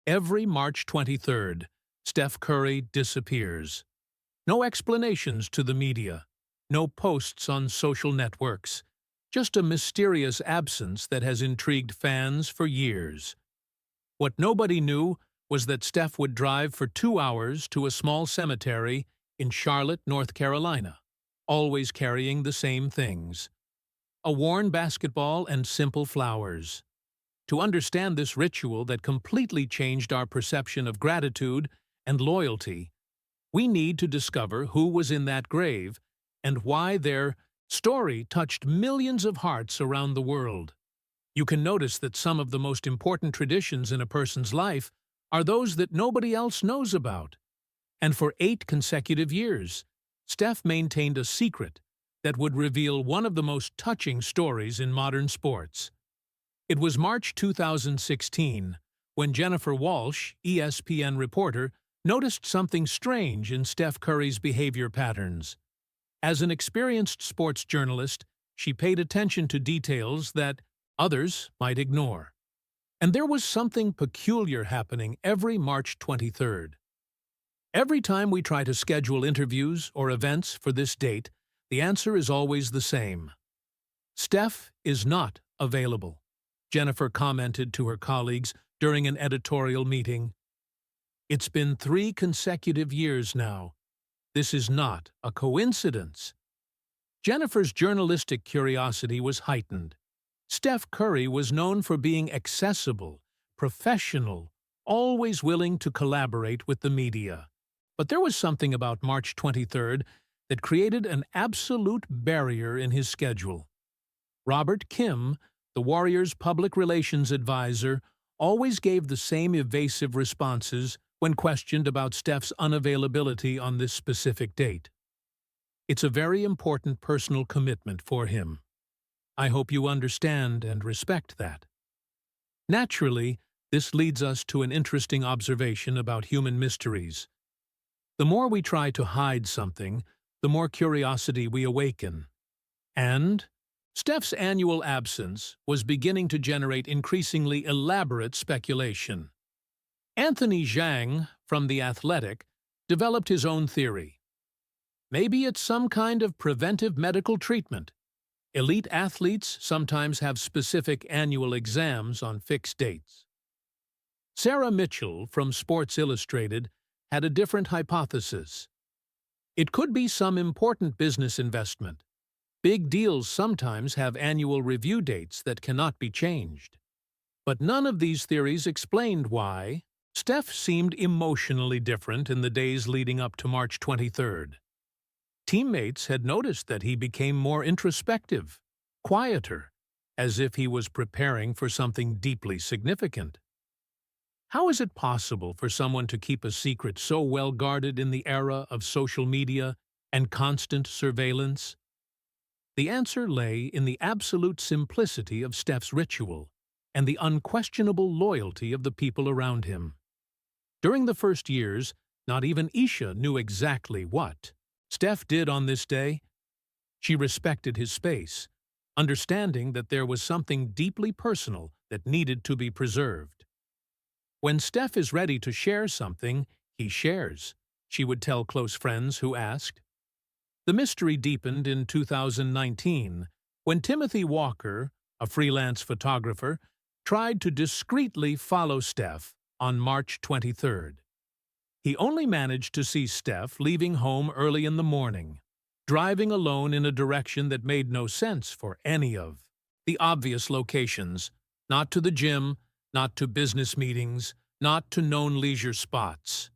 Every March 23rd, Steph Curry disappears. No explanations to the media, no posts on social networks, just a mysterious absence that has intrigued fans for years. What nobody knew was that Steph would drive for 2 hours to a small cemetery in Charlotte, North Carolina, always carrying the same things: a worn basketball and simple flowers. To understand this ritual that completely changed our perception of gratitude and loyalty, we need to discover who was in that grave and why their story touched millions of hearts around the world. You can notice that some of the most important traditions in a person's life are those that nobody else knows about. And for 8 consecutive years, Steph maintained a secret that would reveal one of the most touching stories in modern sports. It was March 2016 when Jennifer Walsh, ESPN reporter, noticed something strange in Steph Curry's behavior patterns. As an experienced sports journalist, she paid attention to details that others might ignore. And there was something peculiar happening every March 23rd. Every time we try to schedule interviews or events for this date, the answer is always the same. Steph is not available, Jennifer commented to her colleagues during an editorial meeting. It's been 3 consecutive years now. This is not a coincidence. Jennifer's journalistic curiosity was heightened. Steph Curry was known for being accessible, professional, always willing to collaborate with the media. But there was something about March 23rd that created an absolute barrier in his schedule. Robert Kim, the Warriors' public relations advisor, always gave the same evasive responses when questioned about Steph's unavailability on this specific date. It's a very important personal commitment for him. I hope you understand and respect that. Naturally, this leads us to an interesting observation about human mysteries. The more we try to hide something, the more curiosity we awaken. And Steph's annual absence was beginning to generate increasingly elaborate speculation. Anthony Zhang, from The Athletic, developed his own theory. Maybe it's some kind of preventive medical treatment. Elite athletes sometimes have specific annual exams on fixed dates. Sarah Mitchell, from Sports Illustrated, had a different hypothesis. It could be some important business investment. Big deals sometimes have annual review dates that cannot be changed. But none of these theories explained why Steph seemed emotionally different in the days leading up to March 23rd. Teammates had noticed that he became more introspective, quieter, as if he was preparing for something deeply significant. How is it possible for someone to keep a secret so well guarded in the era of social media and constant surveillance? The answer lay in the absolute simplicity of Steph's ritual and the unquestionable loyalty of the people around him. During the first years, not even Isha knew exactly what Steph did on this day. She respected his space, understanding that there was something deeply personal that needed to be preserved. When Steph is ready to share something, he shares, she would tell close friends who asked. The mystery deepened in 2019 when Timothy Walker, a freelance photographer, tried to discreetly follow Steph on March 23rd. He only managed to see Steph leaving home early in the morning, driving alone in a direction that made no sense for any of the obvious locations, not to the gym, not to business meetings, not to known leisure spots.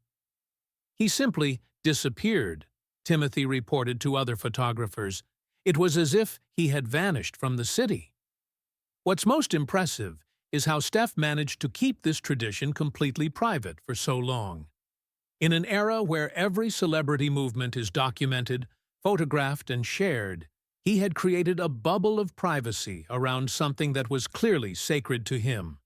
He simply disappeared, Timothy reported to other photographers. It was as if he had vanished from the city. What's most impressive is how Steph managed to keep this tradition completely private for so long. In an era where every celebrity movement is documented, photographed, and shared, he had created a bubble of privacy around something that was clearly sacred to him.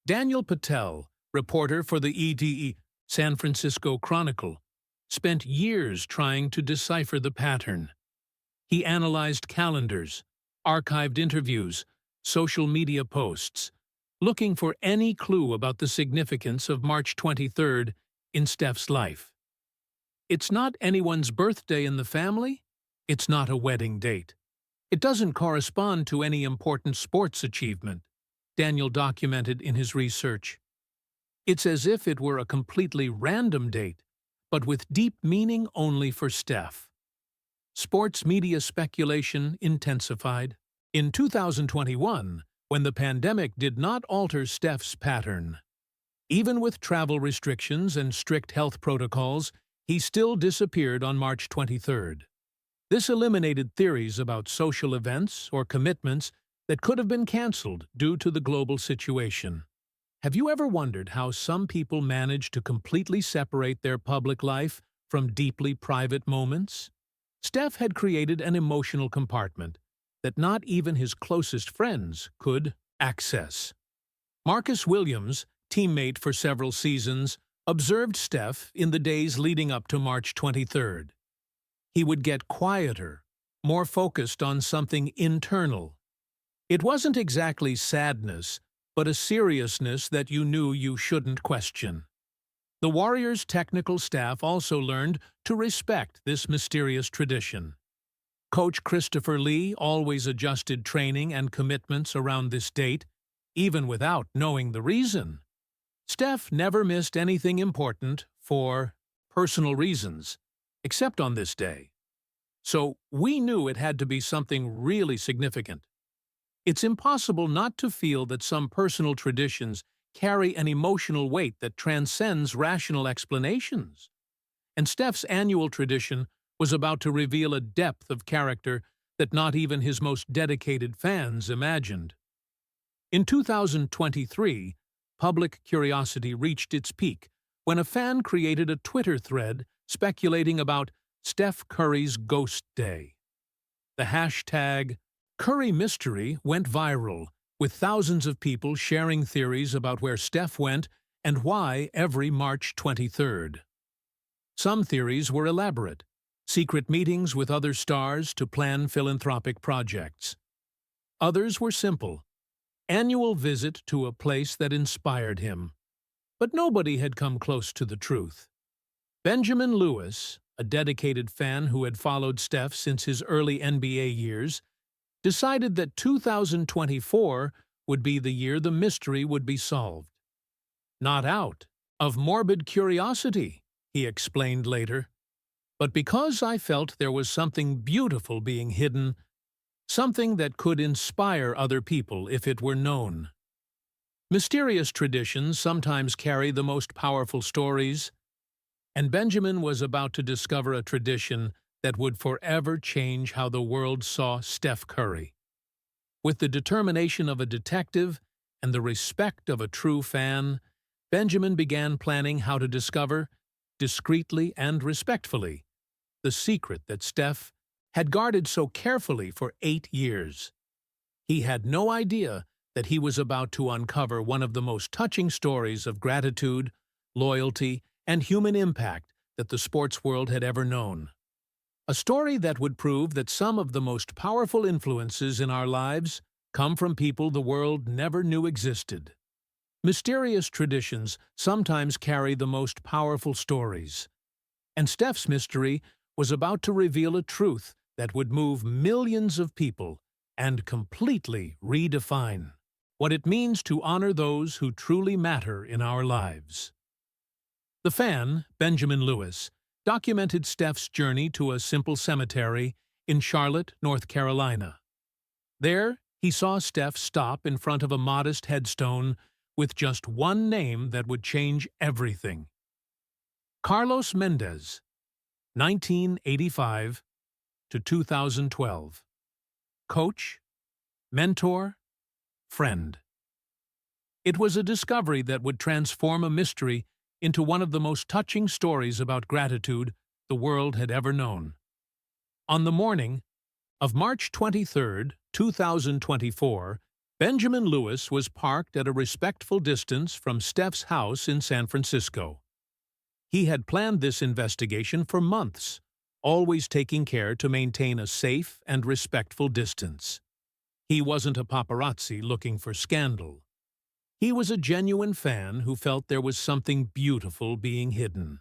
Daniel Patel, reporter for the San Francisco Chronicle, spent years trying to decipher the pattern. He analyzed calendars, archived interviews, social media posts, looking for any clue about the significance of March 23rd in Steph's life. It's not anyone's birthday in the family. It's not a wedding date. It doesn't correspond to any important sports achievement, Daniel documented in his research. It's as if it were a completely random date, but with deep meaning only for Steph. Sports media speculation intensified. In 2021, when the pandemic did not alter Steph's pattern. Even with travel restrictions and strict health protocols, he still disappeared on March 23rd. This eliminated theories about social events or commitments that could have been canceled due to the global situation. Have you ever wondered how some people manage to completely separate their public life from deeply private moments? Steph had created an emotional compartment that not even his closest friends could access. Marcus Williams, teammate for several seasons, observed Steph in the days leading up to March 23rd. He would get quieter, more focused on something internal. It wasn't exactly sadness, but a seriousness that you knew you shouldn't question. The Warriors' technical staff also learned to respect this mysterious tradition. Coach Christopher Lee always adjusted training and commitments around this date, even without knowing the reason. Steph never missed anything important for personal reasons, except on this day. So we knew it had to be something really significant. It's impossible not to feel that some personal traditions carry an emotional weight that transcends rational explanations. And Steph's annual tradition was about to reveal a depth of character that not even his most dedicated fans imagined. In 2023, public curiosity reached its peak when a fan created a Twitter thread speculating about Steph Curry's Ghost Day. The hashtag Curry Mystery went viral, with thousands of people sharing theories about where Steph went and why every March 23rd. Some theories were elaborate, secret meetings with other stars to plan philanthropic projects. Others were simple, annual visit to a place that inspired him. But nobody had come close to the truth. Benjamin Lewis, a dedicated fan who had followed Steph since his early NBA years, decided that 2024 would be the year the mystery would be solved. Not out of morbid curiosity, he explained later, but because I felt there was something beautiful being hidden, something that could inspire other people if it were known. Mysterious traditions sometimes carry the most powerful stories, and Benjamin was about to discover a tradition that would forever change how the world saw Steph Curry. With the determination of a detective and the respect of a true fan, Benjamin began planning how to discover, discreetly and respectfully, the secret that Steph had guarded so carefully for 8 years. He had no idea that he was about to uncover one of the most touching stories of gratitude, loyalty, and human impact that the sports world had ever known. A story that would prove that some of the most powerful influences in our lives come from people the world never knew existed. Mysterious traditions sometimes carry the most powerful stories, and Steph's mystery was about to reveal a truth that would move millions of people and completely redefine what it means to honor those who truly matter in our lives. The fan, Benjamin Lewis, documented Steph's journey to a simple cemetery in Charlotte, North Carolina. There, he saw Steph stop in front of a modest headstone with just one name that would change everything. Carlos Menddees, 1985 to 2012. Coach, mentor, friend. It was a discovery that would transform a mystery into one of the most touching stories about gratitude the world had ever known. On the morning of March 23, 2024, Benjamin Lewis was parked at a respectful distance from Steph's house in San Francisco. He had planned this investigation for months, always taking care to maintain a safe and respectful distance. He wasn't a paparazzi looking for scandal. He was a genuine fan who felt there was something beautiful being hidden.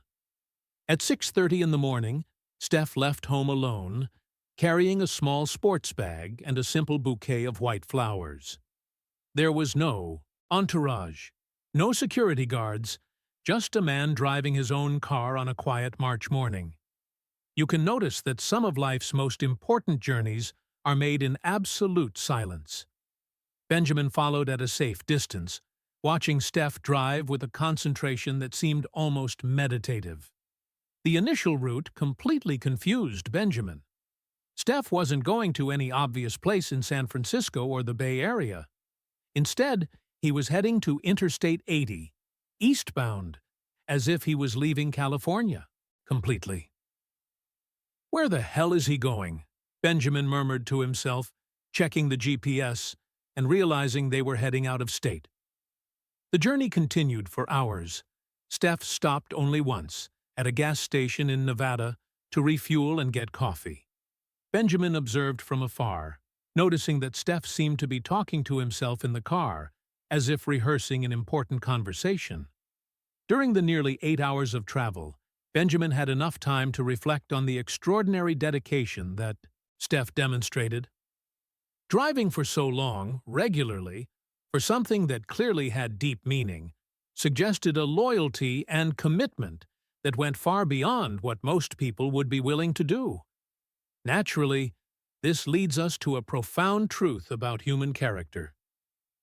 At 6:30 in the morning, Steph left home alone, carrying a small sports bag and a simple bouquet of white flowers. There was no entourage, no security guards, just a man driving his own car on a quiet March morning. You can notice that some of life's most important journeys are made in absolute silence. Benjamin followed at a safe distance, watching Steph drive with a concentration that seemed almost meditative. The initial route completely confused Benjamin. Steph wasn't going to any obvious place in San Francisco or the Bay Area. Instead, he was heading to Interstate 80, eastbound, as if he was leaving California, completely. "Where the hell is he going?" Benjamin murmured to himself, checking the GPS and realizing they were heading out of state. The journey continued for hours. Steph stopped only once, at a gas station in Nevada, to refuel and get coffee. Benjamin observed from afar, noticing that Steph seemed to be talking to himself in the car, as if rehearsing an important conversation. During the nearly 8 hours of travel, Benjamin had enough time to reflect on the extraordinary dedication that Steph demonstrated. Driving for so long, regularly, for something that clearly had deep meaning, suggested a loyalty and commitment that went far beyond what most people would be willing to do. Naturally, this leads us to a profound truth about human character.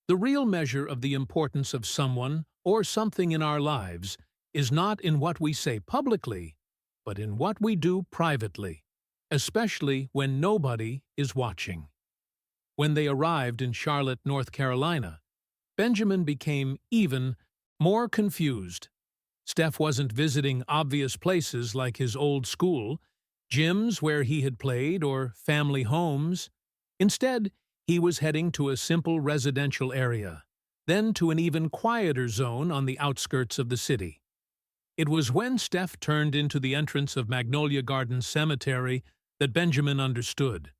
The real measure of the importance of someone or something in our lives is not in what we say publicly, but in what we do privately, especially when nobody is watching. When they arrived in Charlotte, North Carolina, Benjamin became even more confused. Steph wasn't visiting obvious places like his old school, gyms where he had played, or family homes. Instead, he was heading to a simple residential area, then to an even quieter zone on the outskirts of the city. It was when Steph turned into the entrance of Magnolia Gardens Cemetery that Benjamin understood.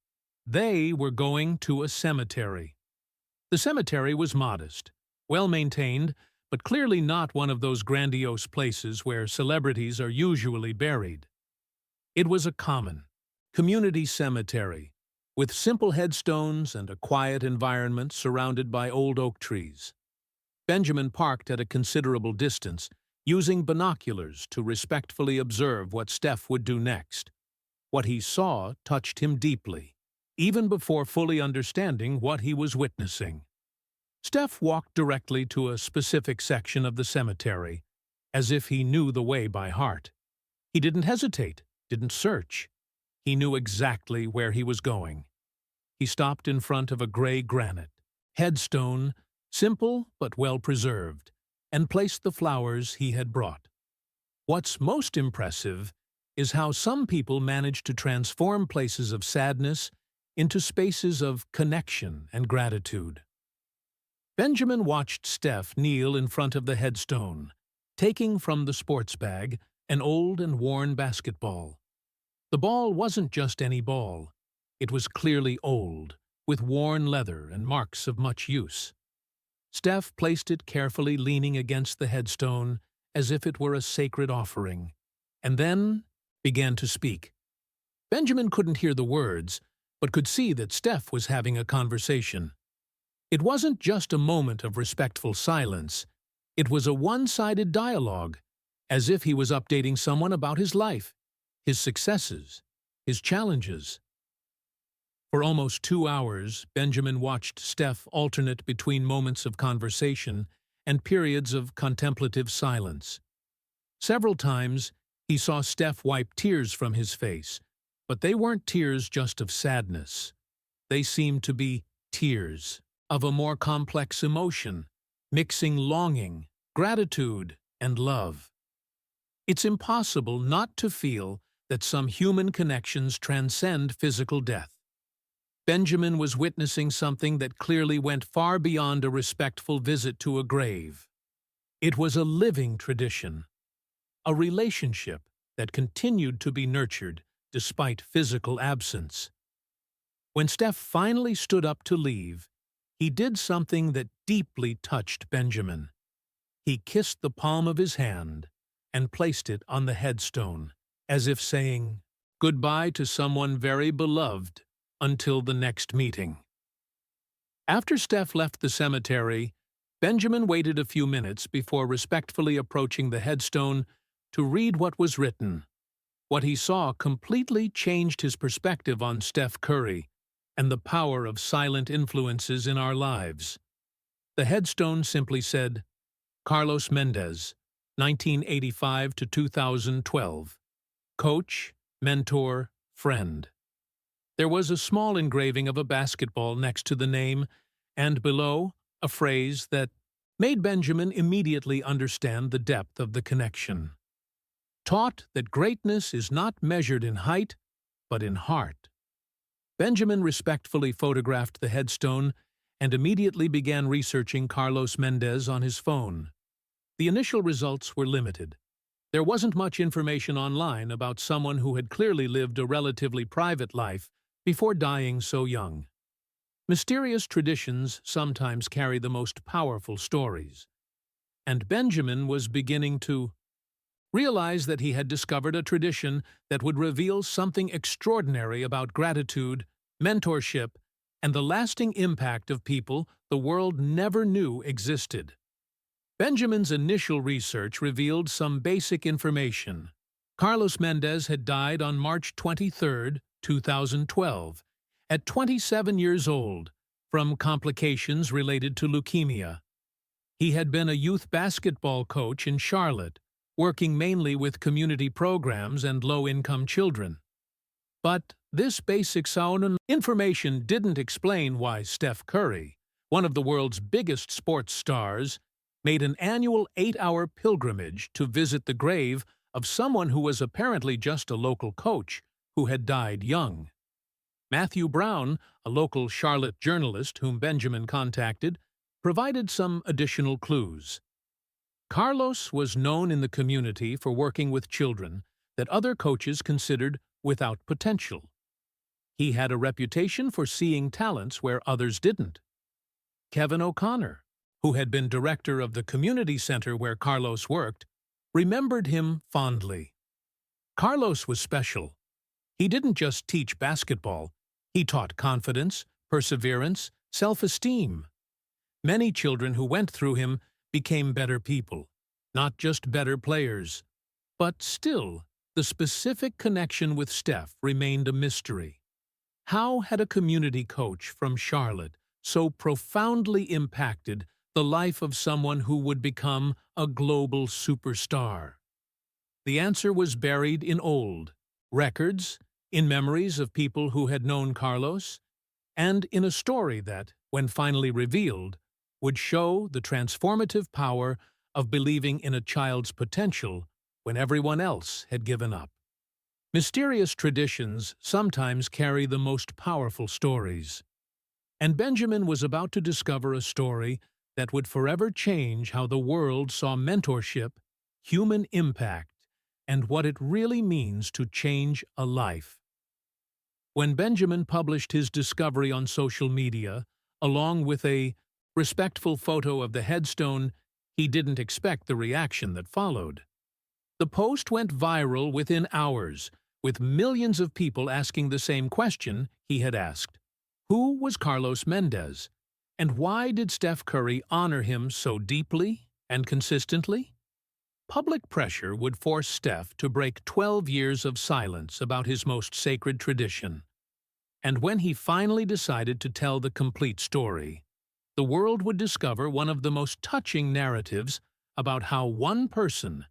They were going to a cemetery. The cemetery was modest, well-maintained, but clearly not one of those grandiose places where celebrities are usually buried. It was a common, community cemetery, with simple headstones and a quiet environment surrounded by old oak trees. Benjamin parked at a considerable distance, using binoculars to respectfully observe what Steph would do next. What he saw touched him deeply, even before fully understanding what he was witnessing. Steph walked directly to a specific section of the cemetery, as if he knew the way by heart. He didn't hesitate, didn't search. He knew exactly where he was going. He stopped in front of a gray granite headstone, simple but well-preserved, and placed the flowers he had brought. What's most impressive is how some people manage to transform places of sadness into spaces of connection and gratitude. Benjamin watched Steph kneel in front of the headstone, taking from the sports bag an old and worn basketball. The ball wasn't just any ball. It was clearly old, with worn leather and marks of much use. Steph placed it carefully, leaning against the headstone as if it were a sacred offering, and then began to speak. Benjamin couldn't hear the words, but could see that Steph was having a conversation. It wasn't just a moment of respectful silence. It was a one-sided dialogue, as if he was updating someone about his life, his successes, his challenges. For almost 2 hours, Benjamin watched Steph alternate between moments of conversation and periods of contemplative silence. Several times, he saw Steph wipe tears from his face, but they weren't tears just of sadness. They seemed to be tears of a more complex emotion, mixing longing, gratitude, and love. It's impossible not to feel that some human connections transcend physical death. Benjamin was witnessing something that clearly went far beyond a respectful visit to a grave. It was a living tradition, a relationship that continued to be nurtured despite physical absence. When Steph finally stood up to leave, he did something that deeply touched Benjamin. He kissed the palm of his hand and placed it on the headstone, as if saying, "Goodbye to someone very beloved until the next meeting." After Steph left the cemetery, Benjamin waited a few minutes before respectfully approaching the headstone to read what was written. What he saw completely changed his perspective on Steph Curry and the power of silent influences in our lives. The headstone simply said, Carlos Menddees, 1985 to 2012. Coach, mentor, friend. There was a small engraving of a basketball next to the name, and below, a phrase that made Benjamin immediately understand the depth of the connection. Taught that greatness is not measured in height, but in heart. Benjamin respectfully photographed the headstone and immediately began researching Carlos Menddees on his phone. The initial results were limited. There wasn't much information online about someone who had clearly lived a relatively private life before dying so young. Mysterious traditions sometimes carry the most powerful stories, and Benjamin was beginning to realize that he had discovered a tradition that would reveal something extraordinary about gratitude, mentorship, and the lasting impact of people the world never knew existed. Benjamin's initial research revealed some basic information. Carlos Menddees had died on March 23, 2012, at 27 years old, from complications related to leukemia. He had been a youth basketball coach in Charlotte, working mainly with community programs and low-income children. But this basic sound information didn't explain why Steph Curry, one of the world's biggest sports stars, made an annual 8-hour pilgrimage to visit the grave of someone who was apparently just a local coach who had died young. Matthew Brown, a local Charlotte journalist whom Benjamin contacted, provided some additional clues. Carlos was known in the community for working with children that other coaches considered without potential. He had a reputation for seeing talents where others didn't. Kevin O'Connor, who had been director of the community center where Carlos worked, remembered him fondly. Carlos was special. He didn't just teach basketball, he taught confidence, perseverance, self-esteem. Many children who went through him became better people, not just better players. But still, the specific connection with Steph remained a mystery. How had a community coach from Charlotte so profoundly impacted the life of someone who would become a global superstar? The answer was buried in old records, in memories of people who had known Carlos, and in a story that, when finally revealed, would show the transformative power of believing in a child's potential when everyone else had given up. Mysterious traditions sometimes carry the most powerful stories, and Benjamin was about to discover a story that would forever change how the world saw mentorship, human impact, and what it really means to change a life. When Benjamin published his discovery on social media, along with a respectful photo of the headstone, he didn't expect the reaction that followed. The post went viral within hours, with millions of people asking the same question he had asked. Who was Carlos Menddees, and why did Steph Curry honor him so deeply and consistently? Public pressure would force Steph to break 12 years of silence about his most sacred tradition. And when he finally decided to tell the complete story, the world would discover one of the most touching narratives about how one person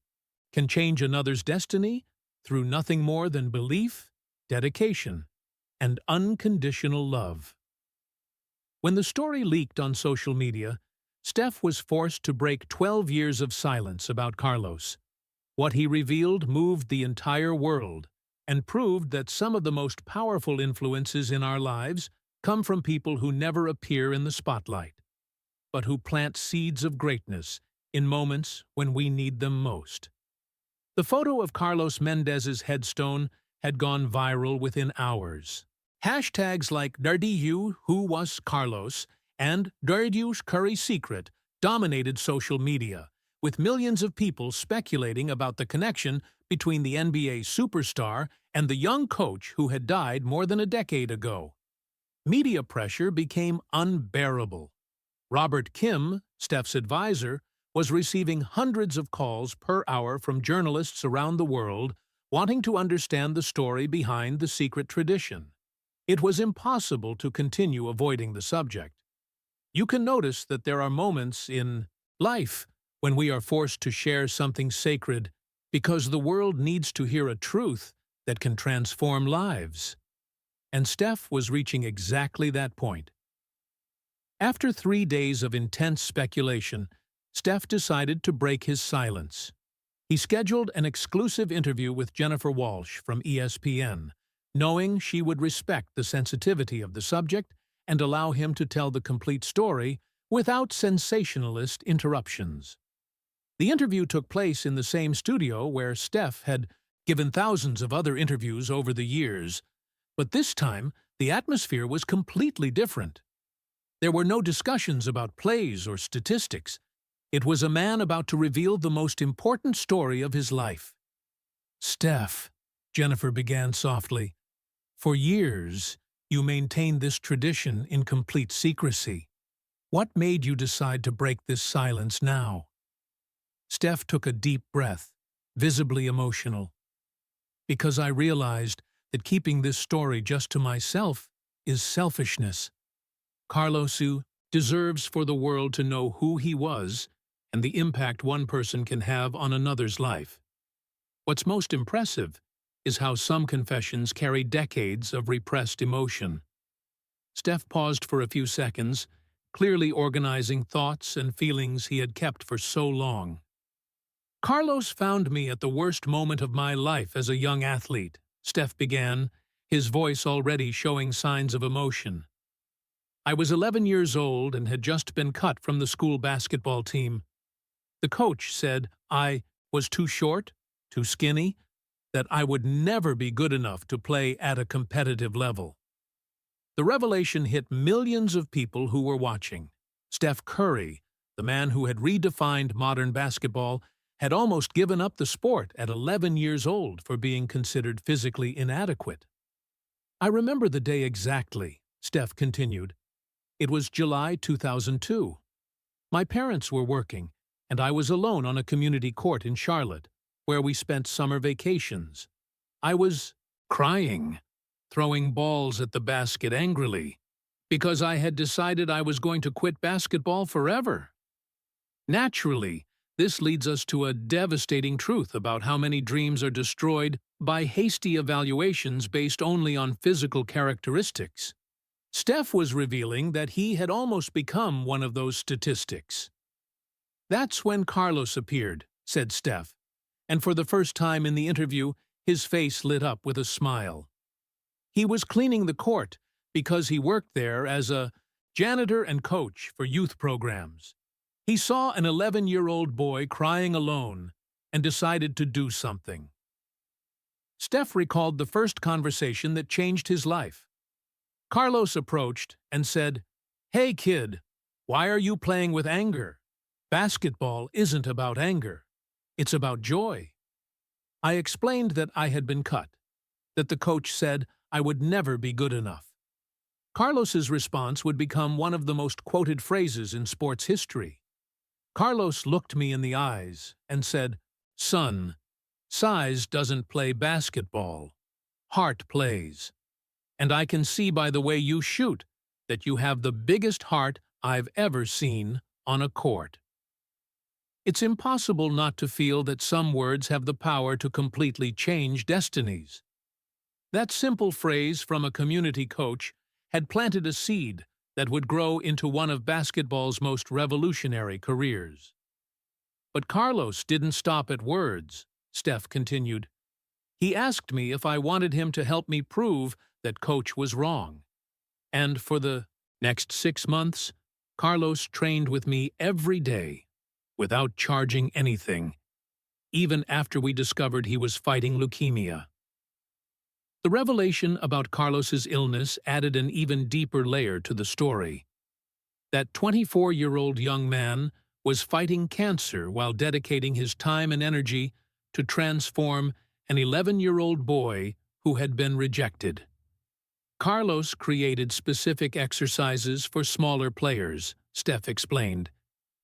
can change another's destiny through nothing more than belief, dedication, and unconditional love. When the story leaked on social media, Steph was forced to break 12 years of silence about Carlos. What he revealed moved the entire world and proved that some of the most powerful influences in our lives come from people who never appear in the spotlight, but who plant seeds of greatness in moments when we need them most. The photo of Carlos Menddees' headstone had gone viral within hours. Hashtags like "Who was Carlos?" and Darius Curry's secret dominated social media, with millions of people speculating about the connection between the NBA superstar and the young coach who had died more than a decade ago. Media pressure became unbearable. Robert Kim, Steph's advisor, was receiving hundreds of calls per hour from journalists around the world wanting to understand the story behind the secret tradition. It was impossible to continue avoiding the subject. You can notice that there are moments in life when we are forced to share something sacred because the world needs to hear a truth that can transform lives. And Steph was reaching exactly that point. After 3 days of intense speculation, Steph decided to break his silence. He scheduled an exclusive interview with Jennifer Walsh from ESPN, knowing she would respect the sensitivity of the subject and allow him to tell the complete story without sensationalist interruptions. The interview took place in the same studio where Steph had given thousands of other interviews over the years, but this time the atmosphere was completely different. There were no discussions about plays or statistics. It was a man about to reveal the most important story of his life. "Steph," Jennifer began softly, "for years you maintained this tradition in complete secrecy. What made you decide to break this silence now?" Steph took a deep breath, visibly emotional. "Because I realized that keeping this story just to myself is selfishness. Carlos deserves for the world to know who he was and the impact one person can have on another's life. What's most impressive is how some confessions carry decades of repressed emotion." Steph paused for a few seconds, clearly organizing thoughts and feelings he had kept for so long. "Carlos found me at the worst moment of my life as a young athlete," Steph began, his voice already showing signs of emotion. "I was 11 years old and had just been cut from the school basketball team. The coach said I was too short, too skinny, that I would never be good enough to play at a competitive level." The revelation hit millions of people who were watching. Steph Curry, the man who had redefined modern basketball, had almost given up the sport at 11 years old for being considered physically inadequate. "I remember the day exactly," Steph continued. "It was July 2002. My parents were working, and I was alone on a community court in Charlotte, where we spent summer vacations. I was crying, throwing balls at the basket angrily, because I had decided I was going to quit basketball forever. Naturally, this leads us to a devastating truth about how many dreams are destroyed by hasty evaluations based only on physical characteristics." Steph was revealing that he had almost become one of those statistics. "That's when Carlos appeared," said Steph, and for the first time in the interview, his face lit up with a smile. "He was cleaning the court because he worked there as a janitor and coach for youth programs. He saw an 11-year-old boy crying alone and decided to do something." Steph recalled the first conversation that changed his life. Carlos approached and said, "Hey kid, why are you playing with anger? Basketball isn't about anger. It's about joy." I explained that I had been cut, that the coach said I would never be good enough. Carlos's response would become one of the most quoted phrases in sports history. Carlos looked me in the eyes and said, "Son, size doesn't play basketball. Heart plays. And I can see by the way you shoot that you have the biggest heart I've ever seen on a court." It's impossible not to feel that some words have the power to completely change destinies. That simple phrase from a community coach had planted a seed that would grow into one of basketball's most revolutionary careers. "But Carlos didn't stop at words," Steph continued. "He asked me if I wanted him to help me prove that coach was wrong. And for the next 6 months, Carlos trained with me every day, without charging anything, even after we discovered he was fighting leukemia." The revelation about Carlos's illness added an even deeper layer to the story. That 24-year-old young man was fighting cancer while dedicating his time and energy to transform an 11-year-old boy who had been rejected. Carlos created specific exercises for smaller players, Steph explained.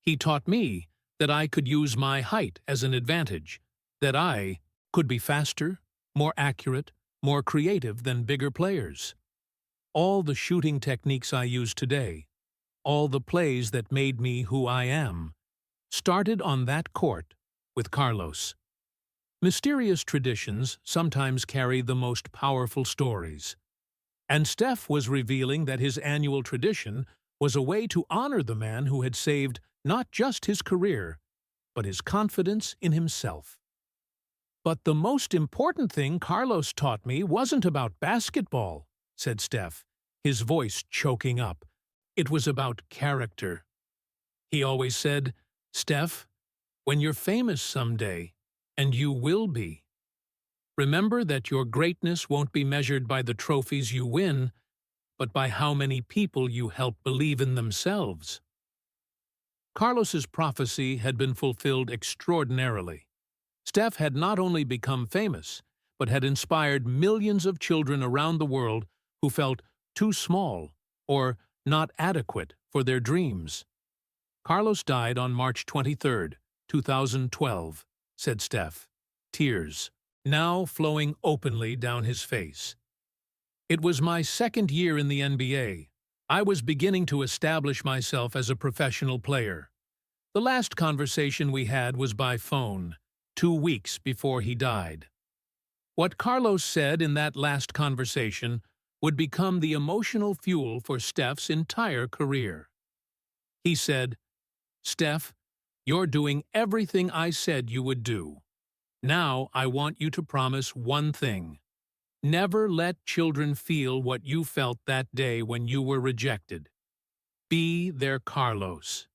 He taught me that I could use my height as an advantage, that I could be faster, more accurate, more creative than bigger players. All the shooting techniques I use today, all the plays that made me who I am, started on that court with Carlos. Mysterious traditions sometimes carry the most powerful stories. And Steph was revealing that his annual tradition was a way to honor the man who had saved not just his career, but his confidence in himself. "But the most important thing Carlos taught me wasn't about basketball," said Steph, his voice choking up. "It was about character. He always said, 'Steph, when you're famous someday, and you will be, remember that your greatness won't be measured by the trophies you win, but by how many people you help believe in themselves.'" Carlos's prophecy had been fulfilled extraordinarily. Steph had not only become famous, but had inspired millions of children around the world who felt too small or not adequate for their dreams. "Carlos died on March 23, 2012, said Steph, tears now flowing openly down his face. "It was my second year in the NBA. I was beginning to establish myself as a professional player. The last conversation we had was by phone, 2 weeks before he died. What Carlos said in that last conversation would become the emotional fuel for Steph's entire career. He said, 'Steph, you're doing everything I said you would do. Now I want you to promise one thing. Never let children feel what you felt that day when you were rejected. Be their Carlos.'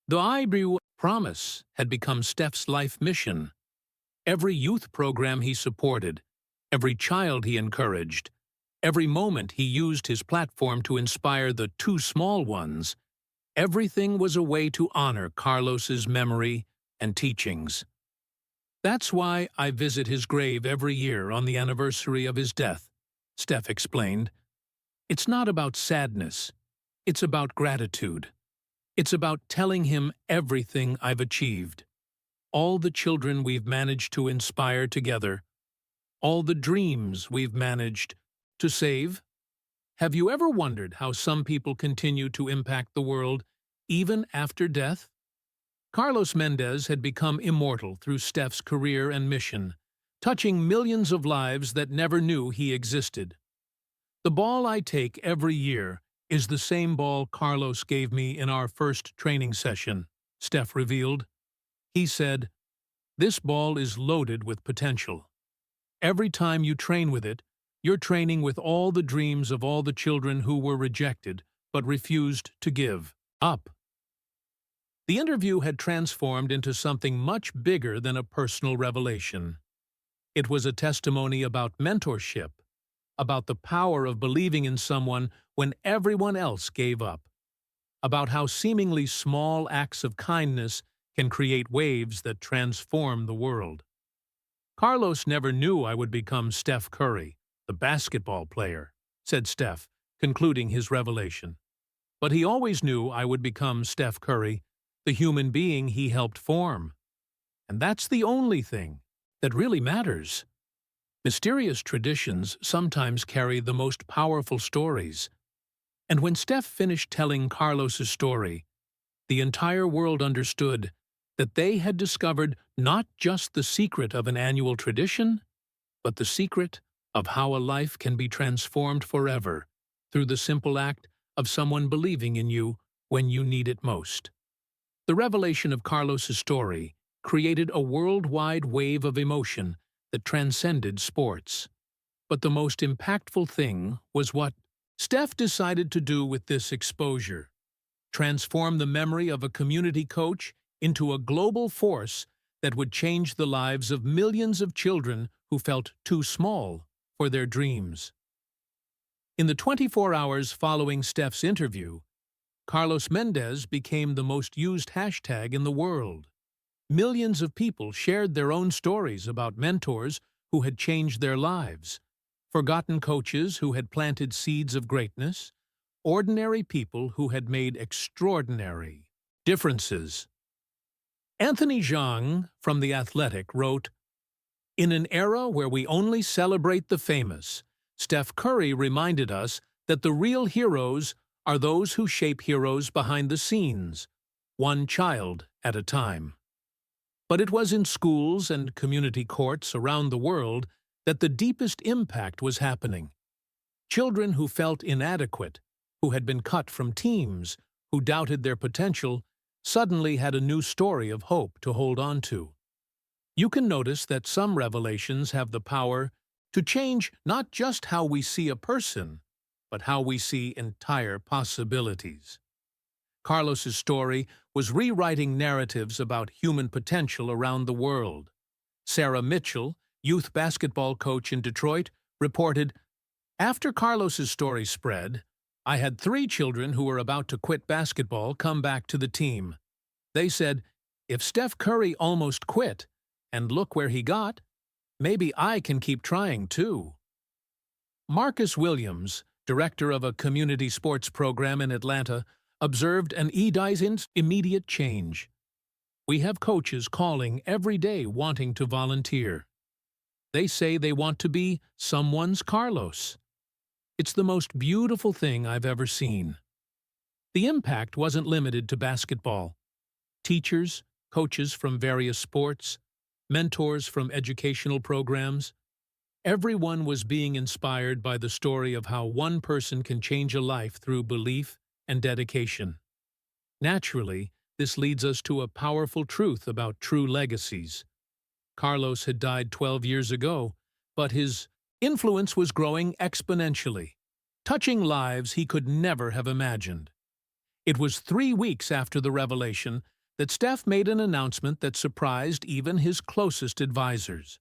The IBU promise had become Steph's life mission. Every youth program he supported, every child he encouraged, every moment he used his platform to inspire the too small ones, everything was a way to honor Carlos's memory and teachings. That's why I visit his grave every year on the anniversary of his death," Steph explained. "It's not about sadness. It's about gratitude. It's about telling him everything I've achieved. All the children we've managed to inspire together. All the dreams we've managed to save. Have you ever wondered how some people continue to impact the world even after death?" Carlos Menddees had become immortal through Steph's career and mission, touching millions of lives that never knew he existed. "The ball I take every year is the same ball Carlos gave me in our first training session," Steph revealed. He said, "This ball is loaded with potential. Every time you train with it, you're training with all the dreams of all the children who were rejected but refused to give up." The interview had transformed into something much bigger than a personal revelation. It was a testimony about mentorship, about the power of believing in someone when everyone else gave up, about how seemingly small acts of kindness can create waves that transform the world. "Carlos never knew I would become Steph Curry, the basketball player," said Steph, concluding his revelation. "But he always knew I would become Steph Curry, the human being he helped form. And that's the only thing that really matters." Mysterious traditions sometimes carry the most powerful stories. And when Steph finished telling Carlos's story, the entire world understood that they had discovered not just the secret of an annual tradition, but the secret of how a life can be transformed forever through the simple act of someone believing in you when you need it most. The revelation of Carlos's story created a worldwide wave of emotion that transcended sports. But the most impactful thing was what Steph decided to do with this exposure: transform the memory of a community coach into a global force that would change the lives of millions of children who felt too small for their dreams. In the 24 hours following Steph's interview, Carlos Menddees became the most used hashtag in the world. Millions of people shared their own stories about mentors who had changed their lives, forgotten coaches who had planted seeds of greatness, ordinary people who had made extraordinary differences. Anthony Zhang from The Athletic wrote, "In an era where we only celebrate the famous, Steph Curry reminded us that the real heroes are those who shape heroes behind the scenes, one child at a time." But it was in schools and community courts around the world that the deepest impact was happening. Children who felt inadequate, who had been cut from teams, who doubted their potential, suddenly had a new story of hope to hold on to. You can notice that some revelations have the power to change not just how we see a person, but how we see entire possibilities. Carlos's story was rewriting narratives about human potential around the world. Sarah Mitchell, youth basketball coach in Detroit, reported, "After Carlos's story spread, I had 3 children who were about to quit basketball come back to the team. They said, 'If Steph Curry almost quit, and look where he got, maybe I can keep trying too.'" Marcus Williams, director of a community sports program in Atlanta, observed an immediate change. "We have coaches calling every day wanting to volunteer. They say they want to be someone's Carlos. It's the most beautiful thing I've ever seen." The impact wasn't limited to basketball. Teachers, coaches from various sports, mentors from educational programs, everyone was being inspired by the story of how one person can change a life through belief and dedication. Naturally, this leads us to a powerful truth about true legacies. Carlos had died 12 years ago, but his influence was growing exponentially, touching lives he could never have imagined. It was 3 weeks after the revelation that Steph made an announcement that surprised even his closest advisors.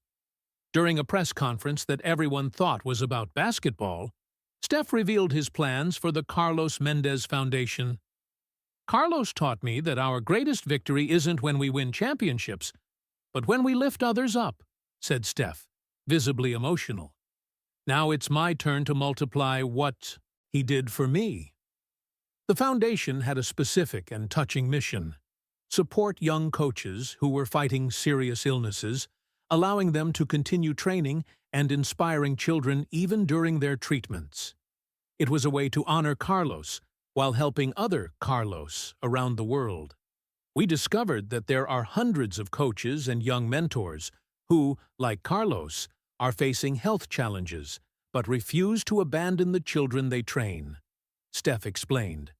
During a press conference that everyone thought was about basketball, Steph revealed his plans for the Carlos Menddees Foundation. "Carlos taught me that our greatest victory isn't when we win championships, but when we lift others up," said Steph, visibly emotional. "Now it's my turn to multiply what he did for me." The foundation had a specific and touching mission: support young coaches who were fighting serious illnesses, allowing them to continue training and inspiring children even during their treatments. It was a way to honor Carlos while helping other Carlos around the world. We discovered that there are hundreds of coaches and young mentors who, like Carlos, are facing health challenges but refuse to abandon the children they train. Steph explained,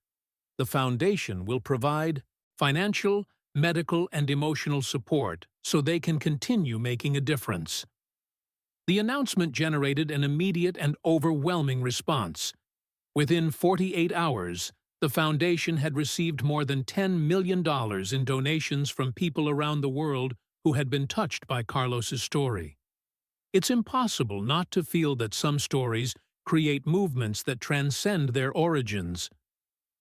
"The foundation will provide financial, medical, and emotional support so they can continue making a difference." The announcement generated an immediate and overwhelming response. Within 48 hours, the foundation had received more than $10 million in donations from people around the world who had been touched by Carlos's story. It's impossible not to feel that some stories create movements that transcend their origins.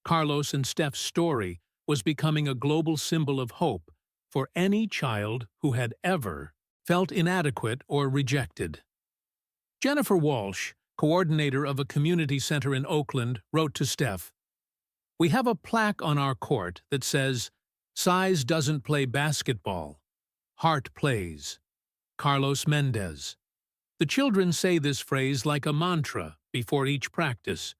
Carlos and Steph's story was becoming a global symbol of hope for any child who had ever felt inadequate or rejected. Jennifer Walsh, coordinator of a community center in Oakland, wrote to Steph, "We have a plaque on our court that says, 'Size doesn't play basketball. Heart plays. Carlos Menddees.' The children say this phrase like a mantra before each practice.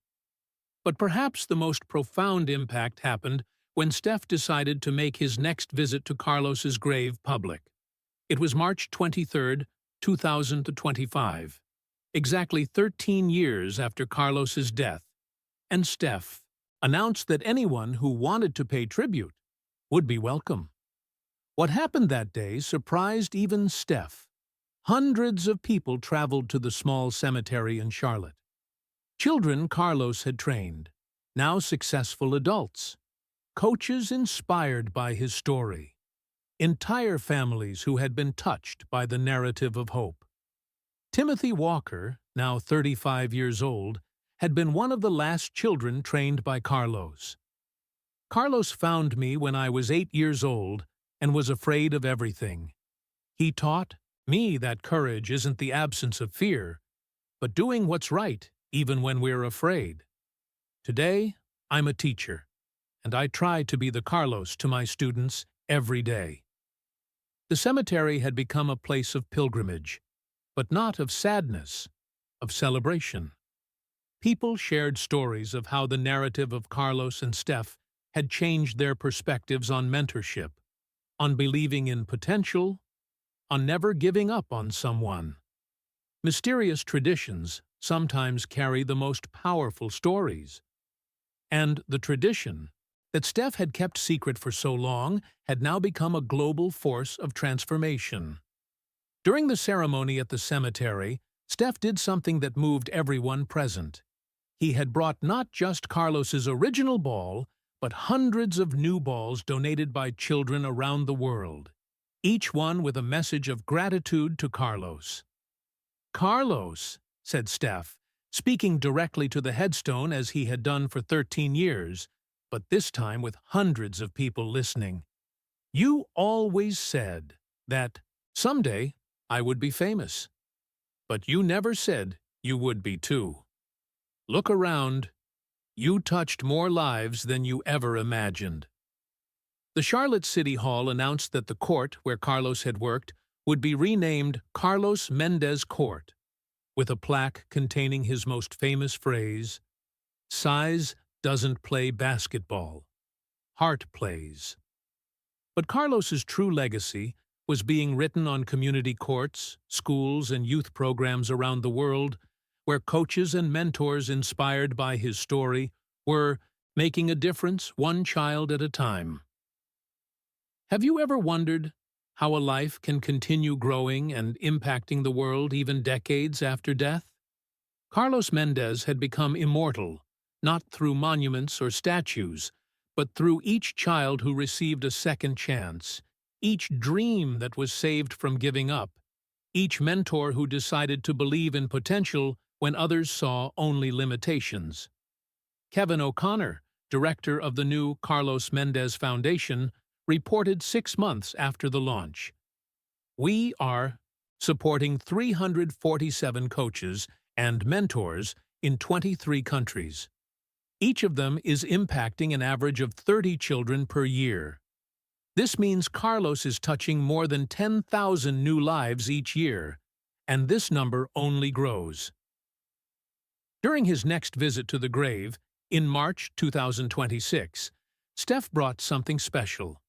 But perhaps the most profound impact happened when Steph decided to make his next visit to Carlos's grave public. It was March 23, 2025, exactly 13 years after Carlos's death, and Steph announced that anyone who wanted to pay tribute would be welcome. What happened that day surprised even Steph. Hundreds of people traveled to the small cemetery in Charlotte. Children Carlos had trained, now successful adults. Coaches inspired by his story. Entire families who had been touched by the narrative of hope. Timothy Walker, now 35 years old, had been one of the last children trained by Carlos. Carlos found me when I was 8 years old and was afraid of everything. He taught me that courage isn't the absence of fear, but doing what's right even when we're afraid. Today, I'm a teacher, and I try to be the Carlos to my students every day. The cemetery had become a place of pilgrimage, but not of sadness, of celebration. People shared stories of how the narrative of Carlos and Steph had changed their perspectives on mentorship, on believing in potential, on never giving up on someone. Mysterious traditions sometimes carry the most powerful stories. And the tradition that Steph had kept secret for so long had now become a global force of transformation. During the ceremony at the cemetery, Steph did something that moved everyone present. He had brought not just Carlos's original ball, but hundreds of new balls donated by children around the world, each one with a message of gratitude to Carlos. "Carlos," said Steph, speaking directly to the headstone as he had done for 13 years, but this time with hundreds of people listening. "You always said that someday I would be famous, but you never said you would be too. Look around. You touched more lives than you ever imagined." The Charlotte City Hall announced that the court where Carlos had worked would be renamed Carlos Menddees Court, with a plaque containing his most famous phrase, "Size doesn't play basketball. Heart plays." But Carlos's true legacy was being written on community courts, schools, and youth programs around the world, where coaches and mentors inspired by his story were making a difference one child at a time. Have you ever wondered how a life can continue growing and impacting the world even decades after death? Carlos Menddees had become immortal, not through monuments or statues, but through each child who received a second chance, each dream that was saved from giving up, each mentor who decided to believe in potential when others saw only limitations. Kevin O'Connor, director of the new Carlos Menddees Foundation, reported 6 months after the launch, "We are supporting 347 coaches and mentors in 23 countries. Each of them is impacting an average of 30 children per year. This means Carlos is touching more than 10,000 new lives each year, and this number only grows." During his next visit to the grave, in March 2026, Steph brought something special.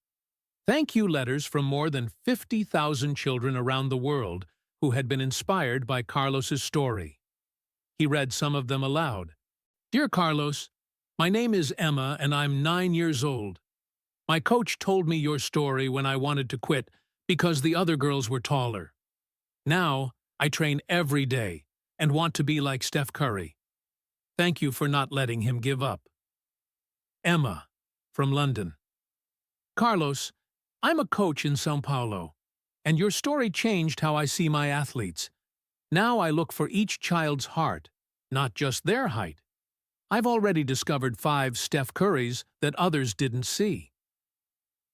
Thank you letters from more than 50,000 children around the world who had been inspired by Carlos's story. He read some of them aloud. "Dear Carlos, my name is Emma and I'm 9 years old. My coach told me your story when I wanted to quit because the other girls were taller. Now, I train every day and want to be like Steph Curry. Thank you for not letting him give up." Emma, from London. "Carlos, I'm a coach in São Paulo, and your story changed how I see my athletes. Now I look for each child's heart, not just their height. I've already discovered 5 Steph Currys that others didn't see."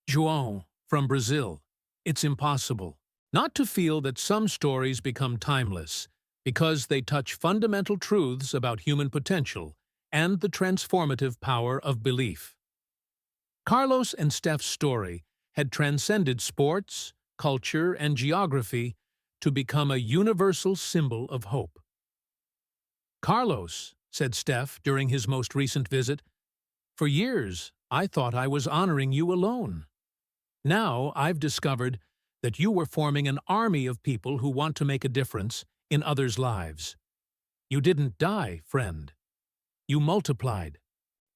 João, from Brazil. It's impossible not to feel that some stories become timeless because they touch fundamental truths about human potential and the transformative power of belief. Carlos and Steph's story had transcended sports, culture, and geography to become a universal symbol of hope. "Carlos," said Steph during his most recent visit, "for years I thought I was honoring you alone. Now I've discovered that you were forming an army of people who want to make a difference in others' lives. You didn't die, friend. You multiplied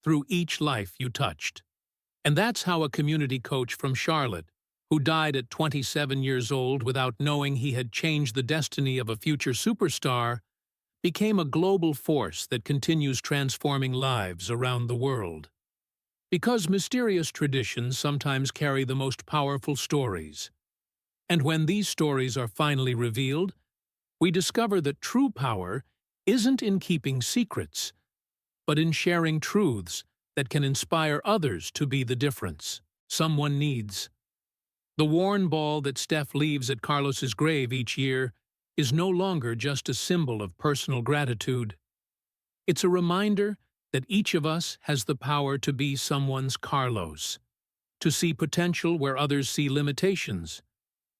through each life you touched." And that's how a community coach from Charlotte, who died at 27 years old without knowing he had changed the destiny of a future superstar, became a global force that continues transforming lives around the world. Because mysterious traditions sometimes carry the most powerful stories. And when these stories are finally revealed, we discover that true power isn't in keeping secrets, but in sharing truths that can inspire others to be the difference someone needs. The worn ball that Steph leaves at Carlos's grave each year is no longer just a symbol of personal gratitude. It's a reminder that each of us has the power to be someone's Carlos, to see potential where others see limitations,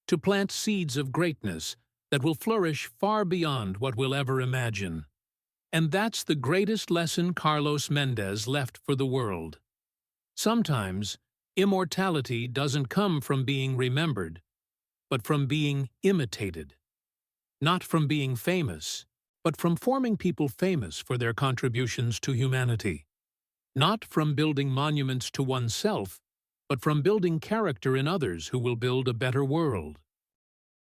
to plant seeds of greatness that will flourish far beyond what we'll ever imagine. And that's the greatest lesson Carlos Menddees left for the world. Sometimes, immortality doesn't come from being remembered, but from being imitated. Not from being famous, but from forming people famous for their contributions to humanity. Not from building monuments to oneself, but from building character in others who will build a better world.